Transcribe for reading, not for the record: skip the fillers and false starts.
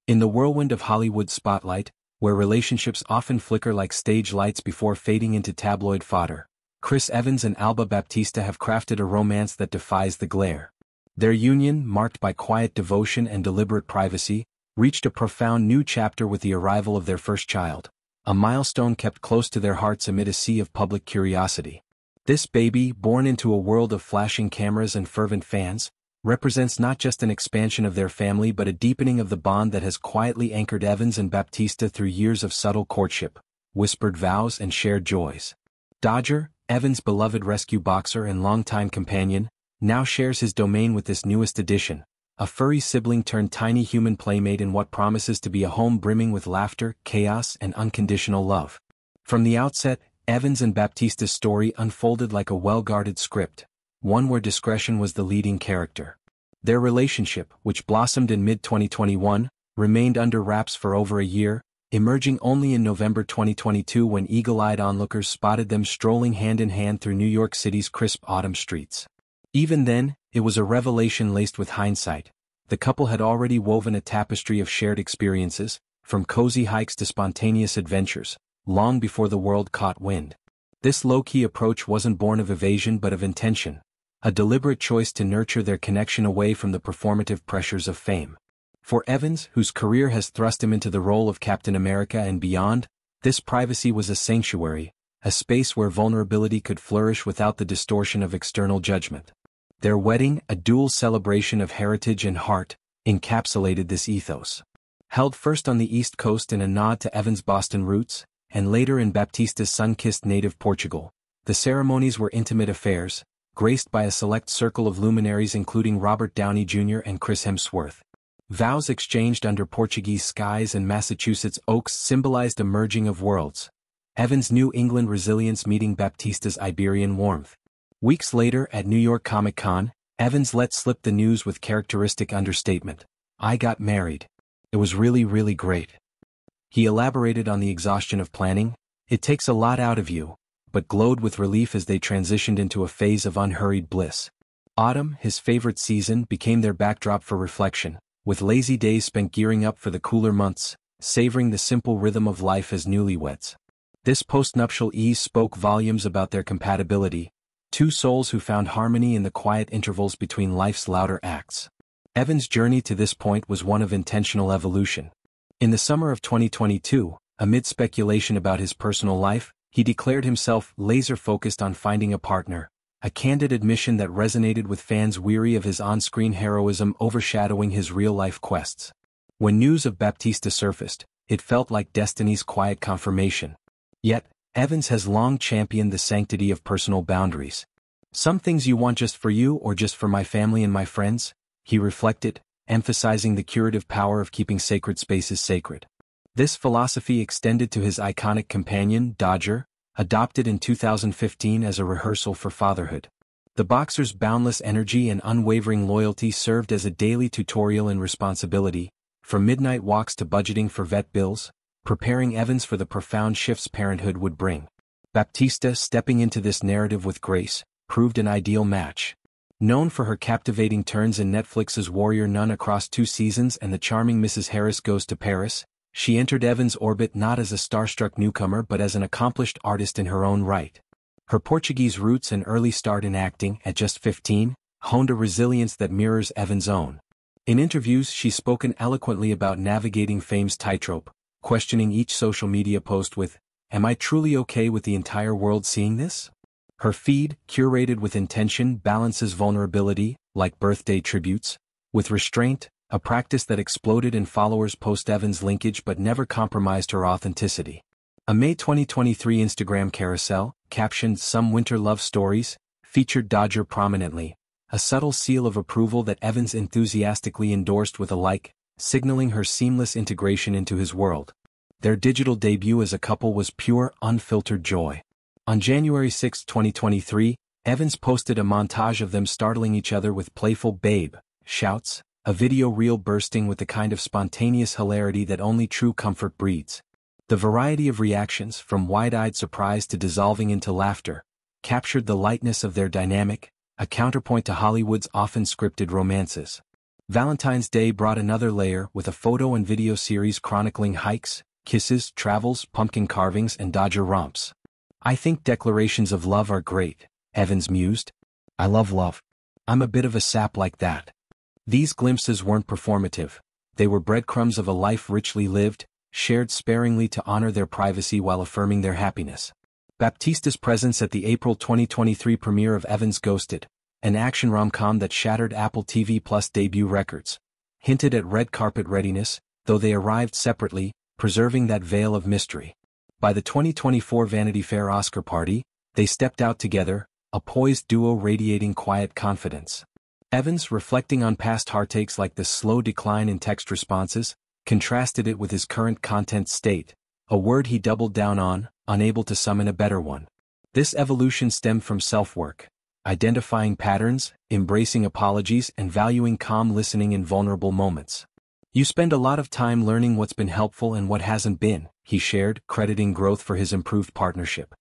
In the whirlwind of Hollywood spotlight, where relationships often flicker like stage lights before fading into tabloid fodder, Chris Evans and Alba Baptista have crafted a romance that defies the glare. Their union, marked by quiet devotion and deliberate privacy, reached a profound new chapter with the arrival of their first child, a milestone kept close to their hearts amid a sea of public curiosity. This baby, born into a world of flashing cameras and fervent fans, represents not just an expansion of their family but a deepening of the bond that has quietly anchored Evans and Baptista through years of subtle courtship, whispered vows and shared joys. Dodger, Evans' beloved rescue boxer and longtime companion, now shares his domain with this newest addition, a furry sibling turned tiny human playmate in what promises to be a home brimming with laughter, chaos, and unconditional love. From the outset, Evans and Baptista's story unfolded like a well-guarded script, one where discretion was the leading character. Their relationship, which blossomed in mid-2021, remained under wraps for over a year, emerging only in November 2022 when eagle-eyed onlookers spotted them strolling hand-in-hand through New York City's crisp autumn streets. Even then, it was a revelation laced with hindsight. The couple had already woven a tapestry of shared experiences, from cozy hikes to spontaneous adventures, long before the world caught wind. This low-key approach wasn't born of evasion but of intention, a deliberate choice to nurture their connection away from the performative pressures of fame. For Evans, whose career has thrust him into the role of Captain America and beyond, this privacy was a sanctuary, a space where vulnerability could flourish without the distortion of external judgment. Their wedding, a dual celebration of heritage and heart, encapsulated this ethos. Held first on the East Coast in a nod to Evans' Boston roots, and later in Baptista's sun-kissed native Portugal, the ceremonies were intimate affairs, graced by a select circle of luminaries including Robert Downey Jr. and Chris Hemsworth. Vows exchanged under Portuguese skies and Massachusetts oaks symbolized a merging of worlds, Evans' New England resilience meeting Baptista's Iberian warmth. Weeks later at New York Comic-Con, Evans let slip the news with characteristic understatement. "I got married. It was really, really great." He elaborated on the exhaustion of planning. "It takes a lot out of you," but glowed with relief as they transitioned into a phase of unhurried bliss. Autumn, his favorite season, became their backdrop for reflection, with lazy days spent gearing up for the cooler months, savoring the simple rhythm of life as newlyweds. This postnuptial ease spoke volumes about their compatibility, two souls who found harmony in the quiet intervals between life's louder acts. Evans' journey to this point was one of intentional evolution. In the summer of 2022, amid speculation about his personal life, he declared himself laser-focused on finding a partner, a candid admission that resonated with fans weary of his on-screen heroism overshadowing his real-life quests. When news of Baptista surfaced, it felt like destiny's quiet confirmation. Yet, Evans has long championed the sanctity of personal boundaries. "Some things you want just for you or just for my family and my friends," he reflected, emphasizing the curative power of keeping sacred spaces sacred. This philosophy extended to his iconic companion, Dodger, adopted in 2015 as a rehearsal for fatherhood. The boxer's boundless energy and unwavering loyalty served as a daily tutorial in responsibility, from midnight walks to budgeting for vet bills, preparing Evans for the profound shifts parenthood would bring. Baptista, stepping into this narrative with grace, proved an ideal match. Known for her captivating turns in Netflix's Warrior Nun across 2 seasons and the charming Mrs. Harris Goes to Paris, she entered Evans' orbit not as a starstruck newcomer but as an accomplished artist in her own right. Her Portuguese roots and early start in acting at just 15 honed a resilience that mirrors Evans' own. In interviews she's spoken eloquently about navigating fame's tightrope, questioning each social media post with, "Am I truly okay with the entire world seeing this?" Her feed, curated with intention, balances vulnerability, like birthday tributes, with restraint, a practice that exploded in followers post-Evans' linkage but never compromised her authenticity. A May 2023 Instagram carousel, captioned "Some Winter Love Stories," featured Dodger prominently, a subtle seal of approval that Evans enthusiastically endorsed with a like, signaling her seamless integration into his world. Their digital debut as a couple was pure, unfiltered joy. On January 6, 2023, Evans posted a montage of them startling each other with playful "babe" shouts, a video reel bursting with the kind of spontaneous hilarity that only true comfort breeds. The variety of reactions, from wide-eyed surprise to dissolving into laughter, captured the lightness of their dynamic, a counterpoint to Hollywood's often scripted romances. Valentine's Day brought another layer with a photo and video series chronicling hikes, kisses, travels, pumpkin carvings, and Dodger romps. "I think declarations of love are great," Evans mused. "I love love. I'm a bit of a sap like that." These glimpses weren't performative. They were breadcrumbs of a life richly lived, shared sparingly to honor their privacy while affirming their happiness. Baptista's presence at the April 2023 premiere of Evans Ghosted, an action rom-com that shattered Apple TV Plus debut records, hinted at red carpet readiness, though they arrived separately, preserving that veil of mystery. By the 2024 Vanity Fair Oscar party, they stepped out together, a poised duo radiating quiet confidence. Evans, reflecting on past heartaches like the slow decline in text responses, contrasted it with his current content state, a word he doubled down on, unable to summon a better one. This evolution stemmed from self-work, identifying patterns, embracing apologies, and valuing calm listening in vulnerable moments. "You spend a lot of time learning what's been helpful and what hasn't been," he shared, crediting growth for his improved partnership.